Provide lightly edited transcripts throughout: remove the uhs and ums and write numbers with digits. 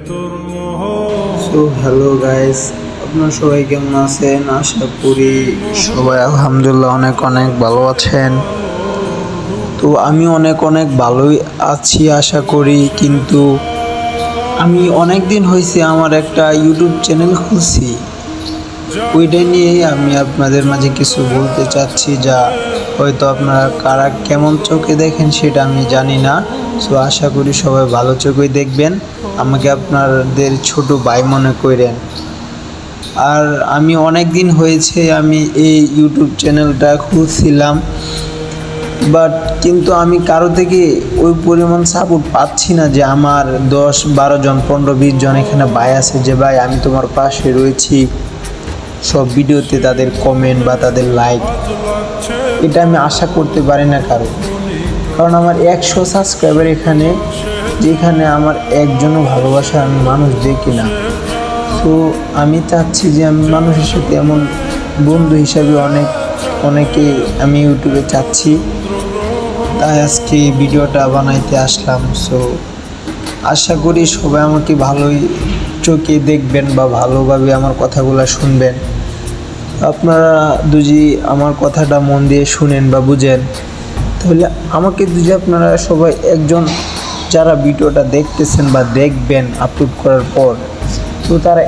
So hello guys, আপনারা সবাই কেমন আছেন? আশা করি সবাই আলহামদুলিল্লাহ অনেক অনেক ভালো আছেন। তো আমি অনেক অনেক ভালোই আছি আশা করি। কিন্তু আমি অনেক দিন হয়েছে আমার একটা ইউটিউব চ্যানেল খুলছি, ওইটা নিয়েই আমি আপনাদের মাঝে কিছু বলতে চাচ্ছি, যা হয়তো আপনারা কারা কেমন চোখে দেখেন সেটা আমি জানি না। সো আশা করি সবাই ভালো চোখেই দেখবেন, আমাকে আপনাদের ছোট ভাই মনে করেন। আর আমি অনেক দিন হয়েছে আমি এই ইউটিউব চ্যানেলটা খুলছিলাম, কিন্তু আমি কারো থেকে ওই পরিমাণ সাপোর্ট পাচ্ছি না যে আমার 10-12 জন 15-20 জন এখানে ভাই আছে যে ভাই আমি তোমার পাশে রয়েছি, সব ভিডিওতে তাদের কমেন্ট বা তাদের লাইক, এটা আমি আশা করতে পারি না কারণ আমার 100 সাবস্ক্রাইবার এখানে, যেখানে আমার একজনও ভালোবাসা আমি মানুষ দেখি না। তো আমি চাচ্ছি যে আমি মানুষের সাথে এমন বন্ধু হিসাবে অনেকে আমি ইউটিউবে চাচ্ছি, তাই আজকে ভিডিওটা বানাইতে আসলাম। সো আশা করি সবাই আমাকে ভালোই চোখে দেখবেন বা ভালোভাবে আমার কথাগুলো শুনবেন। আপনারা যদি আমার কথাটা মন দিয়ে শুনেন বা বুঝেন, তাহলে আমাকে যদি আপনারা সবাই একজন যারা ভিডিওটা দেখতেছেন বা দেখবেন আপলোড করার পর, তো তারা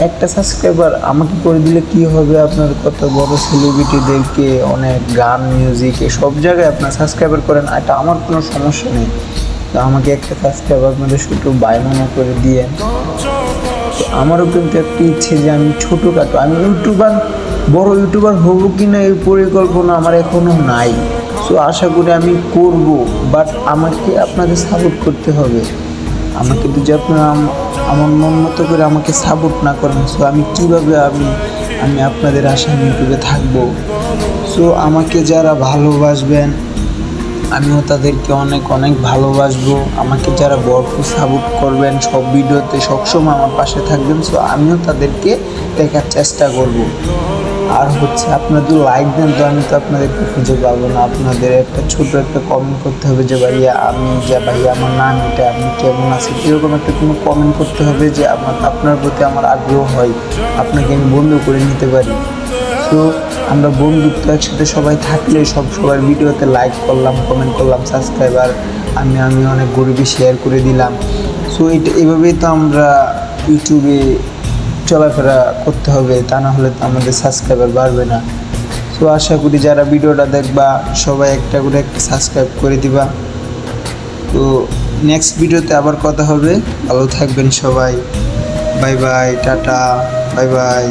একটা সাবস্ক্রাইবার আমাকে করে দিলে কি হবে, আপনার কত বড় সেলিব্রিটিদেরকে অনেক গান মিউজিক সব জায়গায় আপনার সাবস্ক্রাইবার করেন, এটা আমার কোনো সমস্যা নেই। তো আমাকে একটা সাবস্ক্রাইবার আপনাদের শুধু বায়না করে দিয়ে, আমারও কিন্তু একটা ইচ্ছে যে আমি ছোটোখাটো আমি বড় ইউটিউবার হবো কি না এই পরিকল্পনা আমার এখনও নাই। সো আশা করি আমি করব, বাট আমাকে আপনাদের সাপোর্ট করতে হবে। আমাকে যদি আপনারা আমার মন মতো করে আমাকে সাপোর্ট না করেন, সো আমি কীভাবে আমি আপনাদের আশায় ইউটিউবে থাকবো। সো আমাকে যারা ভালোবাসবেন আমিও তাদেরকে অনেক অনেক ভালোবাসবো। আমাকে যারা ভরপুর সাপোর্ট করবেন, সব ভিডিওতে সবসময় আমার পাশে থাকবেন, সো আমিও তাদেরকে দেখার চেষ্টা করব। আর আপনারা যদি লাইক দেন তো আমি তো আপনাদেরকে খুঁজে পাবো না। আপনাদের ছোট একটা কমেন্ট করতে হবে যে ভাইয়া আমার নাম এটা, আপনি কেমন আছেন, এরকম কোনো কমেন্ট করতে হবে যে আপনার প্রতি আমার আগ্রহ হয়, আপনাকে আমি বন্ধু করে নিতে পারি। তো আমরা বন্ধুত্ব একসাথে সবাই থাকলে সবার ভিডিওতে লাইক করলাম, কমেন্ট করলাম, সাবস্ক্রাইবার আমি অনেক গরিবই শেয়ার করে দিলাম। সো এভাবেই তো আমরা ইউটিউবে চলাফেরা করতে হবে, তা না হলে তো আমাদের সাবস্ক্রাইবার বাড়বে না। সো আশা করি যারা ভিডিওটা দেখবা সবাই একটা করে সাবস্ক্রাইব করে দিবা। তো নেক্সট ভিডিওতে আবার কথা হবে, ভালো থাকবেন সবাই, bye bye, tata, bye bye.